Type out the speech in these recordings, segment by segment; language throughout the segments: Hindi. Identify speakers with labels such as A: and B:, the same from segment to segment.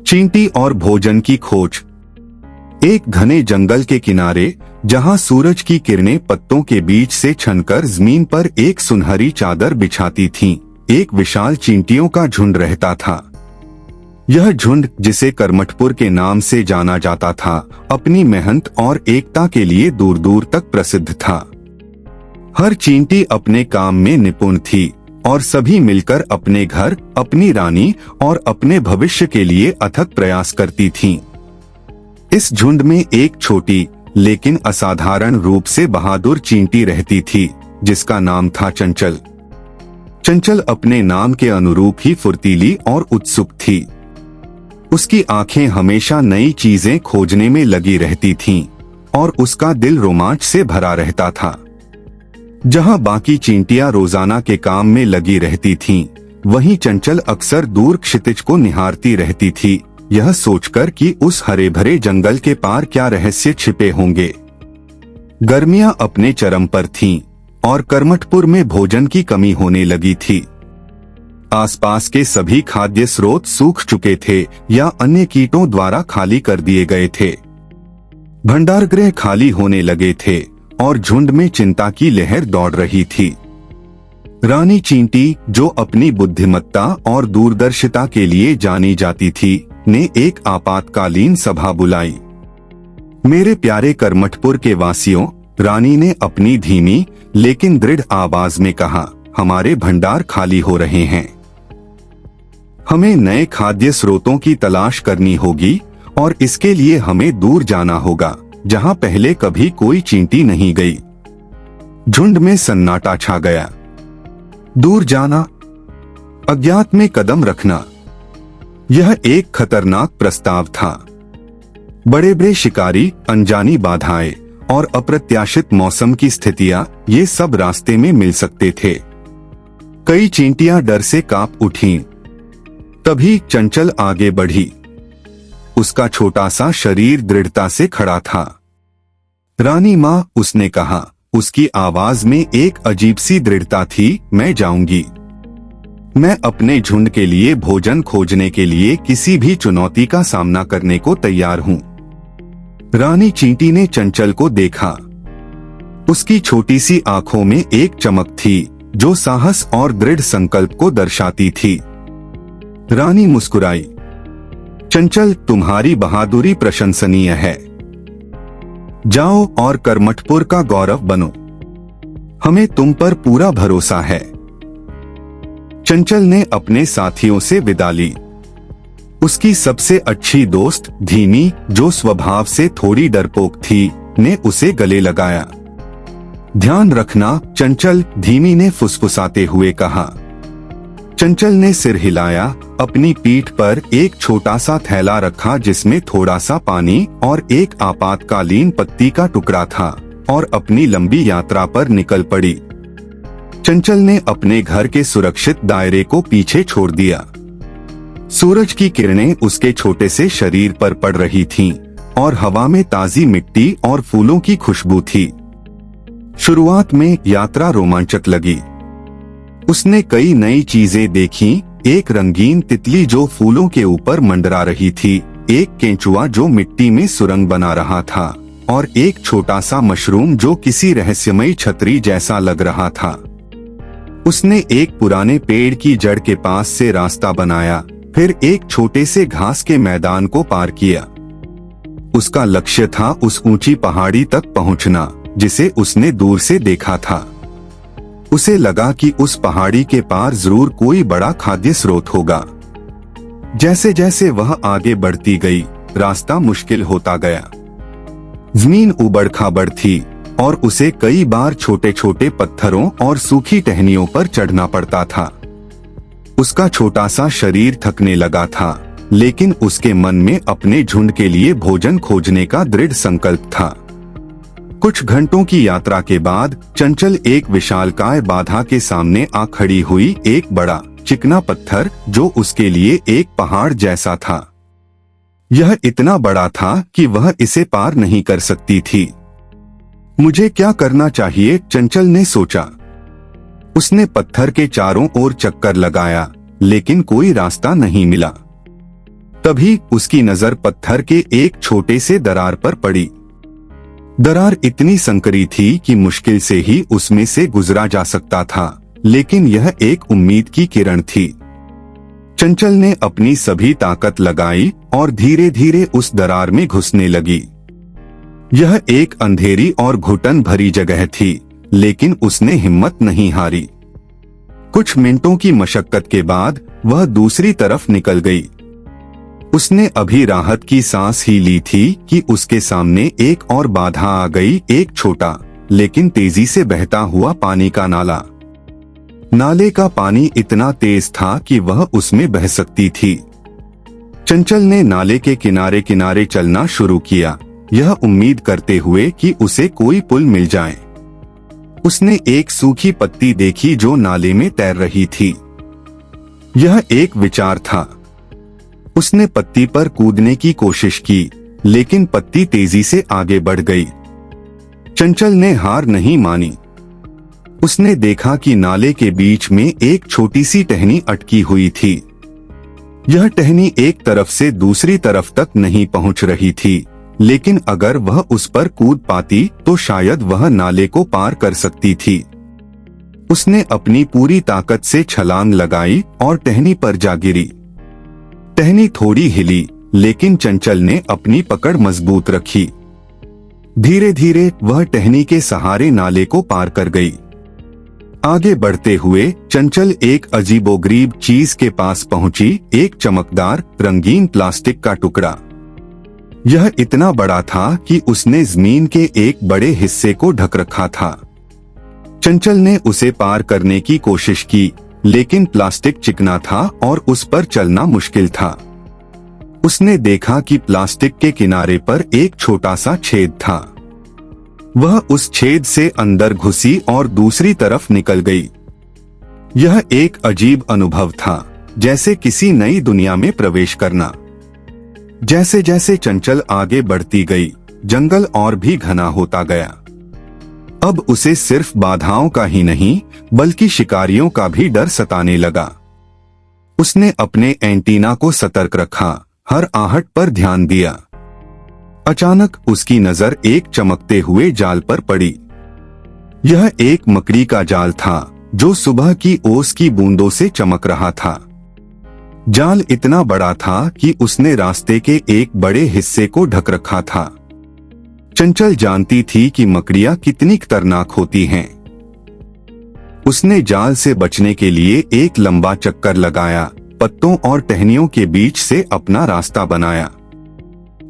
A: चींटी और भोजन की खोज। एक घने जंगल के किनारे, जहां सूरज की किरणें पत्तों के बीच से छनकर जमीन पर एक सुनहरी चादर बिछाती थीं, एक विशाल चींटियों का झुंड रहता था। यह झुंड, जिसे करमटपुर के नाम से जाना जाता था, अपनी मेहनत और एकता के लिए दूर दूर तक प्रसिद्ध था। हर चींटी अपने काम में निपुण थी और सभी मिलकर अपने घर, अपनी रानी और अपने भविष्य के लिए अथक प्रयास करती थीं। इस झुंड में एक छोटी लेकिन असाधारण रूप से बहादुर चींटी रहती थी, जिसका नाम था चंचल। चंचल अपने नाम के अनुरूप ही फुर्तीली और उत्सुक थी। उसकी आंखें हमेशा नई चीजें खोजने में लगी रहती थीं और उसका दिल रोमांच से भरा रहता था। जहां बाकी चींटियां रोजाना के काम में लगी रहती थीं, वहीं चंचल अक्सर दूर क्षितिज को निहारती रहती थी, यह सोचकर कि उस हरे भरे जंगल के पार क्या रहस्य छिपे होंगे। गर्मियां अपने चरम पर थीं और करमटपुर में भोजन की कमी होने लगी थी। आसपास के सभी खाद्य स्रोत सूख चुके थे या अन्य कीटों द्वारा खाली कर दिए गए थे। भंडारगृह खाली होने लगे थे और झुंड में चिंता की लहर दौड़ रही थी। रानी चींटी, जो अपनी बुद्धिमत्ता और दूरदर्शिता के लिए जानी जाती थी, ने एक आपातकालीन सभा बुलाई। मेरे प्यारे करमटपुर के वासियों, रानी ने अपनी धीमी लेकिन दृढ़ आवाज में कहा, हमारे भंडार खाली हो रहे हैं। हमें नए खाद्य स्रोतों की तलाश करनी होगी और इसके लिए हमें दूर जाना होगा, जहां पहले कभी कोई चींटी नहीं गई। झुंड में सन्नाटा छा गया। दूर जाना, अज्ञात में कदम रखना, यह एक खतरनाक प्रस्ताव था। बड़े बड़े शिकारी, अनजानी बाधाएं और अप्रत्याशित मौसम की स्थितियां, ये सब रास्ते में मिल सकते थे। कई चींटियां डर से कांप उठीं। तभी चंचल आगे बढ़ी। उसका छोटा सा शरीर दृढ़ता से खड़ा था। रानी माँ, उसने कहा, उसकी आवाज में एक अजीब सी दृढ़ता थी, मैं जाऊंगी। मैं अपने झुंड के लिए भोजन खोजने के लिए किसी भी चुनौती का सामना करने को तैयार हूँ। रानी चींटी ने चंचल को देखा। उसकी छोटी सी आंखों में एक चमक थी जो साहस और दृढ़ संकल्प को दर्शाती थी। रानी मुस्कुराई। चंचल, तुम्हारी बहादुरी प्रशंसनीय है। जाओ और करमटपुर का गौरव बनो। हमें तुम पर पूरा भरोसा है। चंचल ने अपने साथियों से विदा ली। उसकी सबसे अच्छी दोस्त धीमी, जो स्वभाव से थोड़ी डरपोक थी, ने उसे गले लगाया। ध्यान रखना चंचल, धीमी ने फुसफुसाते हुए कहा। चंचल ने सिर हिलाया। अपनी पीठ पर एक छोटा सा थैला रखा जिसमें थोड़ा सा पानी और एक आपातकालीन पत्ती का टुकड़ा था, और अपनी लंबी यात्रा पर निकल पड़ी। चंचल ने अपने घर के सुरक्षित दायरे को पीछे छोड़ दिया। सूरज की किरणें उसके छोटे से शरीर पर पड़ रही थीं, और हवा में ताजी मिट्टी और फूलों की खुशबू थी। शुरुआत में यात्रा रोमांचक लगी। उसने कई नई चीजें देखीं, एक रंगीन तितली जो फूलों के ऊपर मंडरा रही थी, एक केंचुआ जो मिट्टी में सुरंग बना रहा था, और एक छोटा सा मशरूम जो किसी रहस्यमयी छतरी जैसा लग रहा था। उसने एक पुराने पेड़ की जड़ के पास से रास्ता बनाया, फिर एक छोटे से घास के मैदान को पार किया। उसका लक्ष्य था उस ऊंची पहाड़ी तक पहुंचना जिसे उसने दूर से देखा था। उसे लगा कि उस पहाड़ी के पार जरूर कोई बड़ा खाद्य स्रोत होगा। जैसे जैसे वह आगे बढ़ती गई, रास्ता मुश्किल होता गया। जमीन उबड़ खाबड़ थी और उसे कई बार छोटे छोटे पत्थरों और सूखी टहनियों पर चढ़ना पड़ता था। उसका छोटा सा शरीर थकने लगा था, लेकिन उसके मन में अपने झुंड के लिए भोजन खोजने का दृढ़ संकल्प था। कुछ घंटों की यात्रा के बाद चंचल एक विशालकाय बाधा के सामने आ खड़ी हुई। एक बड़ा चिकना पत्थर जो उसके लिए एक पहाड़ जैसा था। यह इतना बड़ा था कि वह इसे पार नहीं कर सकती थी। मुझे क्या करना चाहिए, चंचल ने सोचा। उसने पत्थर के चारों ओर चक्कर लगाया, लेकिन कोई रास्ता नहीं मिला। तभी उसकी नजर पत्थर के एक छोटे से दरार पर पड़ी। दरार इतनी संकरी थी कि मुश्किल से ही उसमें से गुजरा जा सकता था, लेकिन यह एक उम्मीद की किरण थी। चंचल ने अपनी सभी ताकत लगाई और धीरे धीरे उस दरार में घुसने लगी। यह एक अंधेरी और घुटन भरी जगह थी, लेकिन उसने हिम्मत नहीं हारी। कुछ मिनटों की मशक्कत के बाद वह दूसरी तरफ निकल गई। उसने अभी राहत की सांस ही ली थी कि उसके सामने एक और बाधा आ गई, एक छोटा लेकिन तेजी से बहता हुआ पानी का नाला। नाले का पानी इतना तेज था कि वह उसमें बह सकती थी। चंचल ने नाले के किनारे किनारे चलना शुरू किया, यह उम्मीद करते हुए कि उसे कोई पुल मिल जाए। उसने एक सूखी पत्ती देखी जो नाले में तैर रही थी। यह एक विचार था। उसने पत्ती पर कूदने की कोशिश की, लेकिन पत्ती तेजी से आगे बढ़ गई। चंचल ने हार नहीं मानी। उसने देखा कि नाले के बीच में एक छोटी सी टहनी अटकी हुई थी। यह टहनी एक तरफ से दूसरी तरफ तक नहीं पहुंच रही थी, लेकिन अगर वह उस पर कूद पाती तो शायद वह नाले को पार कर सकती थी। उसने अपनी पूरी ताकत से छलांग लगाई और टहनी पर जा गिरी। टहनी थोड़ी हिली, लेकिन चंचल ने अपनी पकड़ मजबूत रखी। धीरे धीरे वह टहनी के सहारे नाले को पार कर गई। आगे बढ़ते हुए चंचल एक अजीबोगरीब चीज के पास पहुंची, एक चमकदार रंगीन प्लास्टिक का टुकड़ा। यह इतना बड़ा था कि उसने जमीन के एक बड़े हिस्से को ढक रखा था। चंचल ने उसे पार करने की कोशिश की, लेकिन प्लास्टिक चिकना था और उस पर चलना मुश्किल था। उसने देखा कि प्लास्टिक के किनारे पर एक छोटा सा छेद था। वह उस छेद से अंदर घुसी और दूसरी तरफ निकल गई। यह एक अजीब अनुभव था, जैसे किसी नई दुनिया में प्रवेश करना। जैसे जैसे चंचल आगे बढ़ती गई, जंगल और भी घना होता गया। अब उसे सिर्फ बाधाओं का ही नहीं, बल्कि शिकारियों का भी डर सताने लगा। उसने अपने एंटीना को सतर्क रखा, हर आहट पर ध्यान दिया। अचानक उसकी नजर एक चमकते हुए जाल पर पड़ी। यह एक मकड़ी का जाल था जो सुबह की ओस की बूंदों से चमक रहा था। जाल इतना बड़ा था कि उसने रास्ते के एक बड़े हिस्से को ढक रखा था। चंचल जानती थी कि मकड़ियां कितनी खतरनाक होती हैं। उसने जाल से बचने के लिए एक लंबा चक्कर लगाया, पत्तों और टहनियों के बीच से अपना रास्ता बनाया।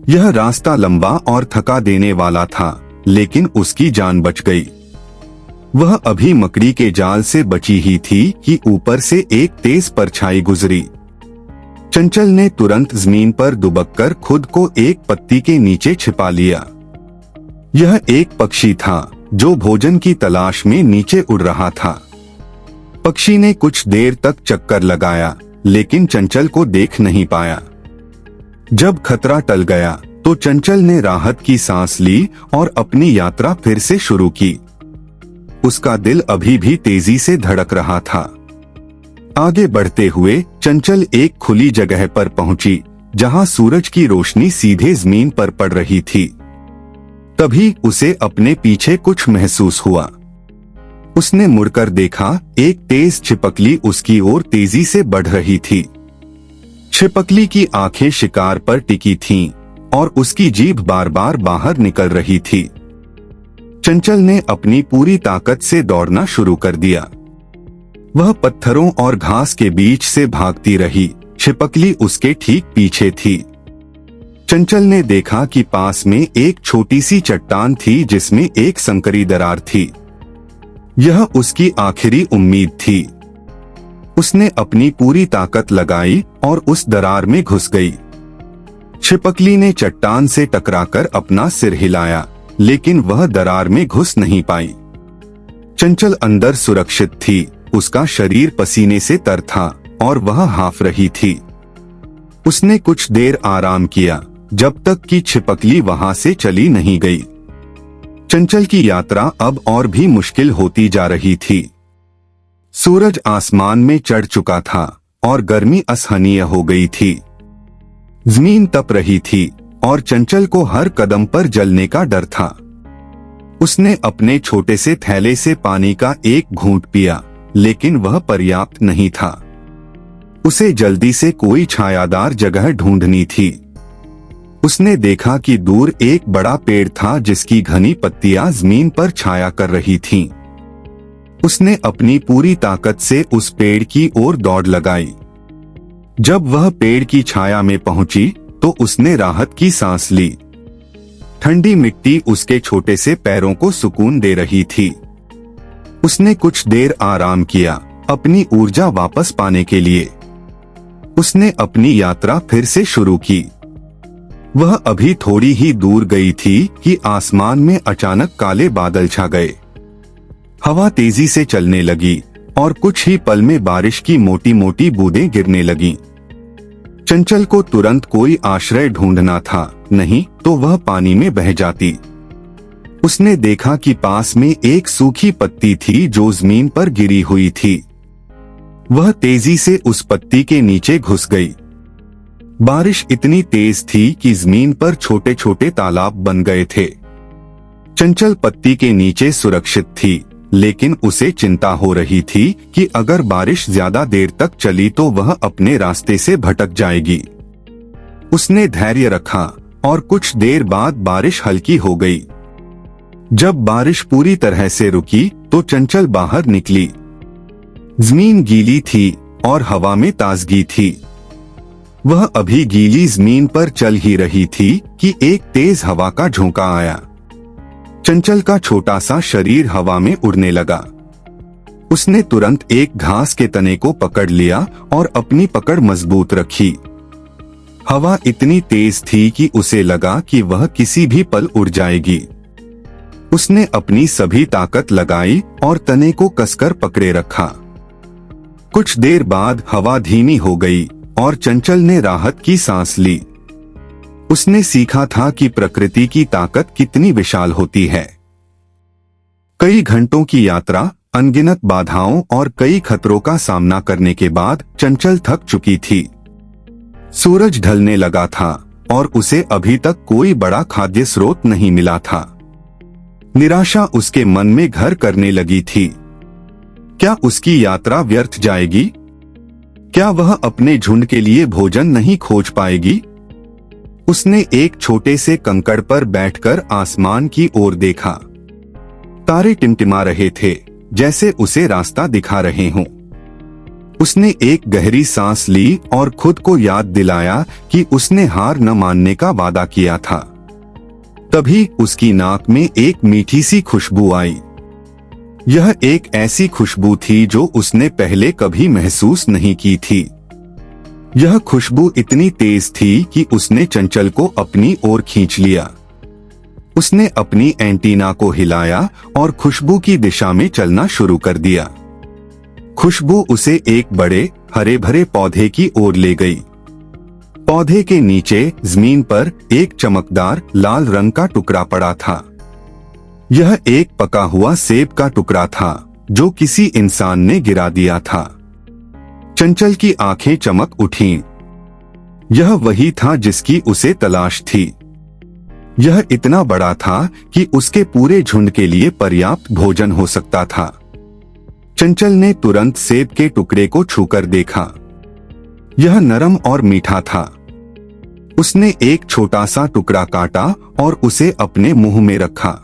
A: यह रास्ता लंबा और थका देने वाला था, लेकिन उसकी जान बच गई। वह अभी मकड़ी के जाल से बची ही थी कि ऊपर से एक तेज परछाई गुजरी। चंचल ने तुरंत जमीन पर दुबककर खुद को एक पत्ती के नीचे छिपा लिया। यह एक पक्षी था जो भोजन की तलाश में नीचे उड़ रहा था। पक्षी ने कुछ देर तक चक्कर लगाया, लेकिन चंचल को देख नहीं पाया। जब खतरा टल गया तो चंचल ने राहत की सांस ली और अपनी यात्रा फिर से शुरू की। उसका दिल अभी भी तेजी से धड़क रहा था। आगे बढ़ते हुए चंचल एक खुली जगह पर पहुंची, जहां सूरज की रोशनी सीधे जमीन पर पड़ रही थी। तभी उसे अपने पीछे कुछ महसूस हुआ। उसने मुड़कर देखा, एक तेज छिपकली उसकी ओर तेजी से बढ़ रही थी। छिपकली की आंखें शिकार पर टिकी थीं और उसकी जीभ बार बार बाहर निकल रही थी। चंचल ने अपनी पूरी ताकत से दौड़ना शुरू कर दिया। वह पत्थरों और घास के बीच से भागती रही, छिपकली उसके ठीक पीछे थी। चंचल ने देखा कि पास में एक छोटी सी चट्टान थी जिसमें एक संकरी दरार थी। यह उसकी आखिरी उम्मीद थी। उसने अपनी पूरी ताकत लगाई और उस दरार में घुस गई। छिपकली ने चट्टान से टकराकर अपना सिर हिलाया, लेकिन वह दरार में घुस नहीं पाई। चंचल अंदर सुरक्षित थी, उसका शरीर पसीने से तर था और वह हाफ रही थी। उसने कुछ देर आराम किया, जब तक कि छिपकली वहां से चली नहीं गई। चंचल की यात्रा अब और भी मुश्किल होती जा रही थी। सूरज आसमान में चढ़ चुका था और गर्मी असहनीय हो गई थी। जमीन तप रही थी और चंचल को हर कदम पर जलने का डर था। उसने अपने छोटे से थैले से पानी का एक घूंट पिया, लेकिन वह पर्याप्त नहीं था। उसे जल्दी से कोई छायादार जगह ढूंढनी थी। उसने देखा कि दूर एक बड़ा पेड़ था जिसकी घनी पत्तियां जमीन पर छाया कर रही थीं। उसने अपनी पूरी ताकत से उस पेड़ की ओर दौड़ लगाई। जब वह पेड़ की छाया में पहुंची तो उसने राहत की सांस ली। ठंडी मिट्टी उसके छोटे से पैरों को सुकून दे रही थी। उसने कुछ देर आराम किया, अपनी ऊर्जा वापस पाने के लिए। उसने अपनी यात्रा फिर से शुरू की। वह अभी थोड़ी ही दूर गई थी कि आसमान में अचानक काले बादल छा गए। हवा तेजी से चलने लगी और कुछ ही पल में बारिश की मोटी मोटी बूंदें गिरने लगीं। चंचल को तुरंत कोई आश्रय ढूंढना था, नहीं तो वह पानी में बह जाती। उसने देखा कि पास में एक सूखी पत्ती थी जो जमीन पर गिरी हुई थी। वह तेजी से उस पत्ती के नीचे घुस गई। बारिश इतनी तेज थी कि जमीन पर छोटे छोटे तालाब बन गए थे। चंचल पत्ती के नीचे सुरक्षित थी, लेकिन उसे चिंता हो रही थी कि अगर बारिश ज्यादा देर तक चली तो वह अपने रास्ते से भटक जाएगी। उसने धैर्य रखा और कुछ देर बाद बारिश हल्की हो गई। जब बारिश पूरी तरह से रुकी तो चंचल बाहर निकली। जमीन गीली थी और हवा में ताजगी थी। वह अभी गीली जमीन पर चल ही रही थी कि एक तेज हवा का झोंका आया। चंचल का छोटा सा शरीर हवा में उड़ने लगा। उसने तुरंत एक घास के तने को पकड़ लिया और अपनी पकड़ मजबूत रखी। हवा इतनी तेज थी कि उसे लगा कि वह किसी भी पल उड़ जाएगी। उसने अपनी सभी ताकत लगाई और तने को कसकर पकड़े रखा। कुछ देर बाद हवा धीमी हो गई और चंचल ने राहत की सांस ली। उसने सीखा था कि प्रकृति की ताकत कितनी विशाल होती है। कई घंटों की यात्रा, अनगिनत बाधाओं और कई खतरों का सामना करने के बाद चंचल थक चुकी थी। सूरज ढलने लगा था और उसे अभी तक कोई बड़ा खाद्य स्रोत नहीं मिला था। निराशा उसके मन में घर करने लगी थी। क्या उसकी यात्रा व्यर्थ जाएगी? क्या वह अपने झुंड के लिए भोजन नहीं खोज पाएगी? उसने एक छोटे से कंकड़ पर बैठकर आसमान की ओर देखा। तारे टिमटिमा रहे थे, जैसे उसे रास्ता दिखा रहे हों। उसने एक गहरी सांस ली और खुद को याद दिलाया कि उसने हार न मानने का वादा किया था। तभी उसकी नाक में एक मीठी सी खुशबू आई। यह एक ऐसी खुशबू थी जो उसने पहले कभी महसूस नहीं की थी। यह खुशबू इतनी तेज थी कि उसने चंचल को अपनी ओर खींच लिया। उसने अपनी एंटीना को हिलाया और खुशबू की दिशा में चलना शुरू कर दिया। खुशबू उसे एक बड़े हरे भरे पौधे की ओर ले गई। पौधे के नीचे जमीन पर एक चमकदार लाल रंग का टुकड़ा पड़ा था। यह एक पका हुआ सेब का टुकड़ा था जो किसी इंसान ने गिरा दिया था। चंचल की आंखें चमक उठीं। यह वही था जिसकी उसे तलाश थी। यह इतना बड़ा था कि उसके पूरे झुंड के लिए पर्याप्त भोजन हो सकता था। चंचल ने तुरंत सेब के टुकड़े को छूकर देखा। यह नरम और मीठा था। उसने एक छोटा सा टुकड़ा काटा और उसे अपने मुंह में रखा।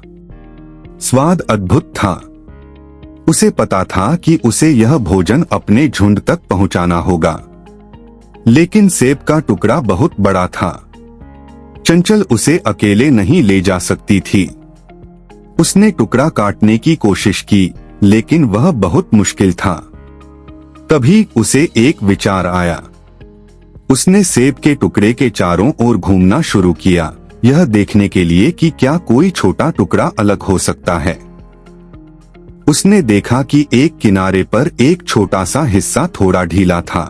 A: स्वाद अद्भुत था। उसे पता था कि उसे यह भोजन अपने झुंड तक पहुंचाना होगा, लेकिन सेब का टुकड़ा बहुत बड़ा था। चंचल उसे अकेले नहीं ले जा सकती थी। उसने टुकड़ा काटने की कोशिश की, लेकिन वह बहुत मुश्किल था। तभी उसे एक विचार आया। उसने सेब के टुकड़े के चारों ओर घूमना शुरू किया, यह देखने के लिए कि क्या कोई छोटा टुकड़ा अलग हो सकता है। उसने देखा कि एक किनारे पर एक छोटा सा हिस्सा थोड़ा ढीला था।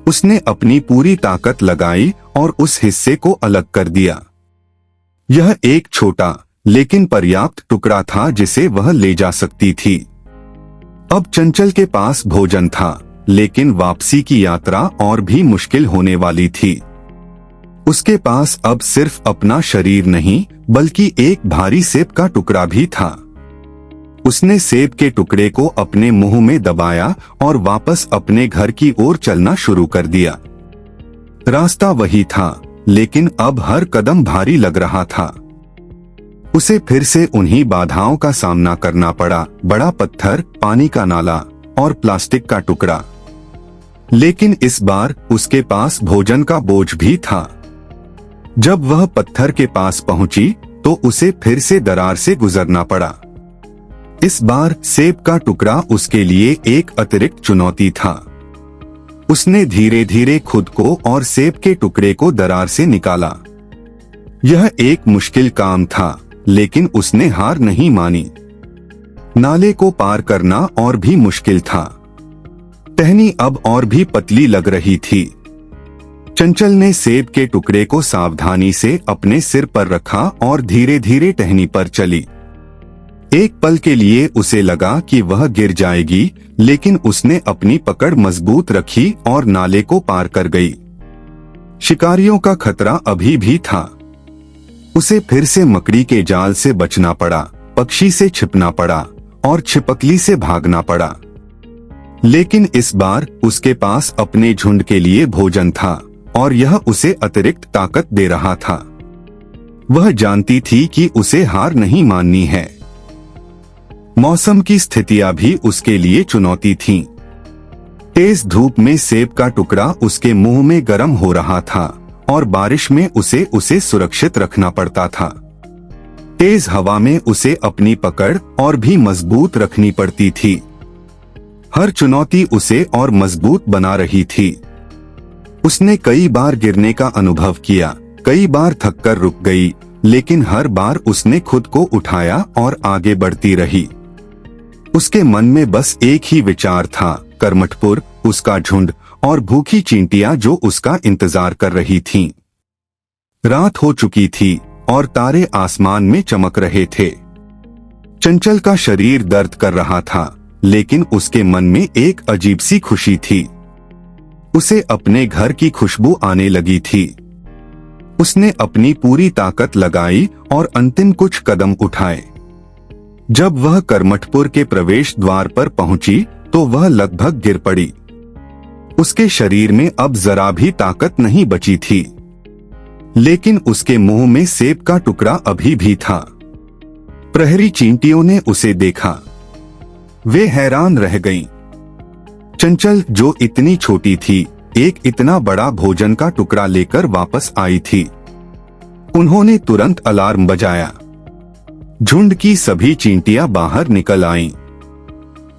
A: उसने अपनी पूरी ताकत लगाई और उस हिस्से को अलग कर दिया। यह एक छोटा लेकिन पर्याप्त टुकड़ा था जिसे वह ले जा सकती थी। अब चंचल के पास भोजन था, लेकिन वापसी की यात्रा और भी मुश्किल होने वाली थी। उसके पास अब सिर्फ अपना शरीर नहीं बल्कि एक भारी सेब का टुकड़ा भी था। उसने सेब के टुकड़े को अपने मुंह में दबाया और वापस अपने घर की ओर चलना शुरू कर दिया। रास्ता वही था, लेकिन अब हर कदम भारी लग रहा था। उसे फिर से उन्हीं बाधाओं का सामना करना पड़ा, बड़ा पत्थर, पानी का नाला और प्लास्टिक का टुकड़ा। लेकिन इस बार उसके पास भोजन का बोझ भी था। जब वह पत्थर के पास पहुंची तो उसे फिर से दरार से गुजरना पड़ा। इस बार सेब का टुकड़ा उसके लिए एक अतिरिक्त चुनौती था। उसने धीरे धीरे खुद को और सेब के टुकड़े को दरार से निकाला। यह एक मुश्किल काम था, लेकिन उसने हार नहीं मानी। नाले को पार करना और भी मुश्किल था। टहनी अब और भी पतली लग रही थी। चंचल ने सेब के टुकड़े को सावधानी से अपने सिर पर रखा और धीरे धीरे टहनी पर चली। एक पल के लिए उसे लगा कि वह गिर जाएगी, लेकिन उसने अपनी पकड़ मजबूत रखी और नाले को पार कर गई। शिकारियों का खतरा अभी भी था। उसे फिर से मकड़ी के जाल से बचना पड़ा, पक्षी से छिपना पड़ा और छिपकली से भागना पड़ा। लेकिन इस बार उसके पास अपने झुंड के लिए भोजन था और यह उसे अतिरिक्त ताकत दे रहा था। वह जानती थी कि उसे हार नहीं माननी है। मौसम की स्थितियां भी उसके लिए चुनौती थीं। तेज धूप में सेब का टुकड़ा उसके मुंह में गर्म हो रहा था और बारिश में उसे सुरक्षित रखना पड़ता था। तेज हवा में उसे अपनी पकड़ और भी मजबूत रखनी पड़ती थी। हर चुनौती उसे और मजबूत बना रही थी। उसने कई बार गिरने का अनुभव किया, कई बार थककर रुक गई, लेकिन हर बार उसने खुद को उठाया और आगे बढ़ती रही। उसके मन में बस एक ही विचार था, कर्मठपुर, उसका झुंड और भूखी चींटियां जो उसका इंतजार कर रही थीं। रात हो चुकी थी और तारे आसमान में चमक रहे थे। चंचल का शरीर दर्द कर रहा था, लेकिन उसके मन में एक अजीब सी खुशी थी। उसे अपने घर की खुशबू आने लगी थी। उसने अपनी पूरी ताकत लगाई और अंतिम कुछ कदम उठाए। जब वह कर्मठपुर के प्रवेश द्वार पर पहुंची तो वह लगभग गिर पड़ी। उसके शरीर में अब जरा भी ताकत नहीं बची थी, लेकिन उसके मुंह में सेब का टुकड़ा अभी भी था। प्रहरी चींटियों ने उसे देखा। वे हैरान रह गईं। चंचल, जो इतनी छोटी थी, एक इतना बड़ा भोजन का टुकड़ा लेकर वापस आई थी। उन्होंने तुरंत अलार्म बजाया। झुंड की सभी चींटियां बाहर निकल आईं।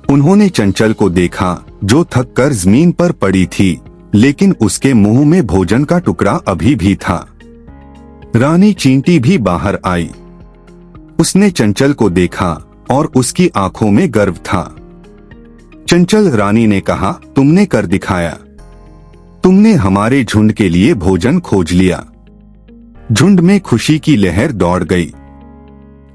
A: उन्होंने चंचल को देखा, जो थककर जमीन पर पड़ी थी, लेकिन उसके मुंह में भोजन का टुकड़ा अभी भी था। रानी चींटी भी बाहर आई। उसने चंचल को देखा और उसकी आंखों में गर्व था। चंचल, रानी ने कहा, तुमने कर दिखाया। तुमने हमारे झुंड के लिए भोजन खोज लिया। झुंड में खुशी की लहर दौड़ गई।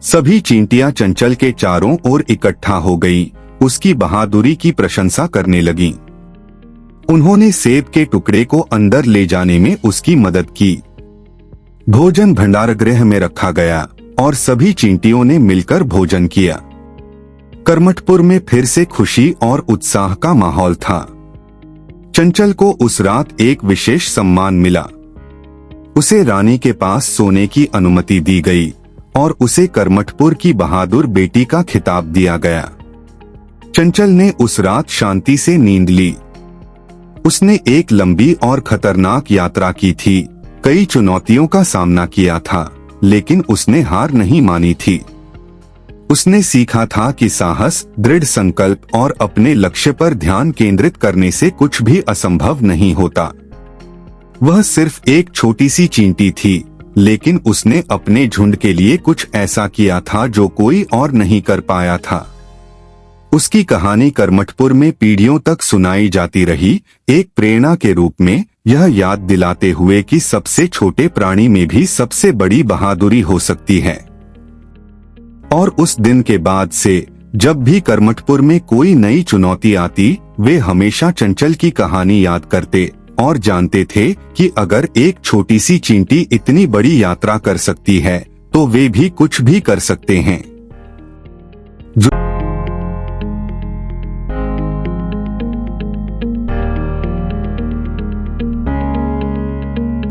A: सभी चींटियां चंचल के चारों ओर इकट्ठा हो गईं, उसकी बहादुरी की प्रशंसा करने लगीं। उन्होंने सेब के टुकड़े को अंदर ले जाने में उसकी मदद की। भोजन भंडारगृह में रखा गया और सभी चींटियों ने मिलकर भोजन किया। कर्मठपुर में फिर से खुशी और उत्साह का माहौल था। चंचल को उस रात एक विशेष सम्मान मिला। उसे रानी के पास सोने की अनुमति दी गई और उसे कर्मठपुर की बहादुर बेटी का खिताब दिया गया। चंचल ने उस रात शांति से नींद ली। उसने एक लंबी और खतरनाक यात्रा की थी, कई चुनौतियों का सामना किया था, लेकिन उसने हार नहीं मानी थी। उसने सीखा था कि साहस, दृढ़ संकल्प और अपने लक्ष्य पर ध्यान केंद्रित करने से कुछ भी असंभव नहीं होता। वह सिर्फ एक छोटी सी चींटी थी, लेकिन उसने अपने झुंड के लिए कुछ ऐसा किया था जो कोई और नहीं कर पाया था। उसकी कहानी कर्मठपुर में पीढ़ियों तक सुनाई जाती रही, एक प्रेरणा के रूप में, यह याद दिलाते हुए कि सबसे छोटे प्राणी में भी सबसे बड़ी बहादुरी हो सकती है। और उस दिन के बाद से जब भी कर्मठपुर में कोई नई चुनौती आती, वे हमेशा चंचल की कहानी याद करते, और जानते थे कि अगर एक छोटी सी चींटी इतनी बड़ी यात्रा कर सकती है तो वे भी कुछ भी कर सकते हैं।